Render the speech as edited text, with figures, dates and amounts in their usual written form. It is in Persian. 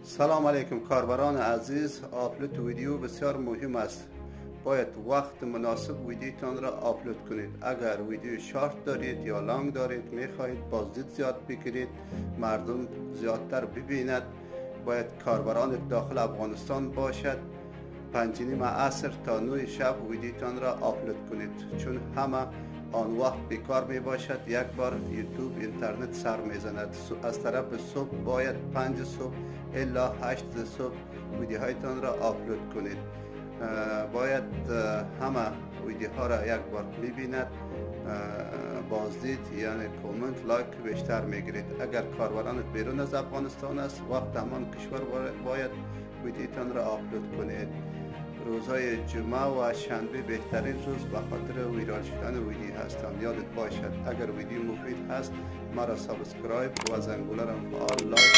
سلام علیکم کاربران عزیز. آپلود ویدیو بسیار مهم است. باید وقت مناسب ویدیوتان را آپلود کنید. اگر ویدیو شارت دارید یا لانگ دارید، میخواهید بازدید زیاد بگیرید، مردم زیادتر ببیند، باید کاربران داخل افغانستان باشد. 5:30 عصر تا 9 شب ویدیوتان را آپلود کنید، چون همه آن وقت بیکار می باشد. یک بار یوتیوب اینترنت سر می زند. از طرف صبح باید 5 صبح الا 8 صبح ویدیوهایتان را آپلود کنید. باید همه ویدیوها را یک بار ببیند. بازدید یعنی کامنت لایک بیشتر میگیرید. اگر کاربران بیرون از افغانستان است، وقت همان کشور باید ویدیوتان را آپلود کنید. روزهای جمعه و شنبه بهترین روز به خاطر ویرال شدن ویدیو هستند. یادت باشد اگر ویدیو مفید هست مرا سابسکرایب و زنگوله را فعال لایک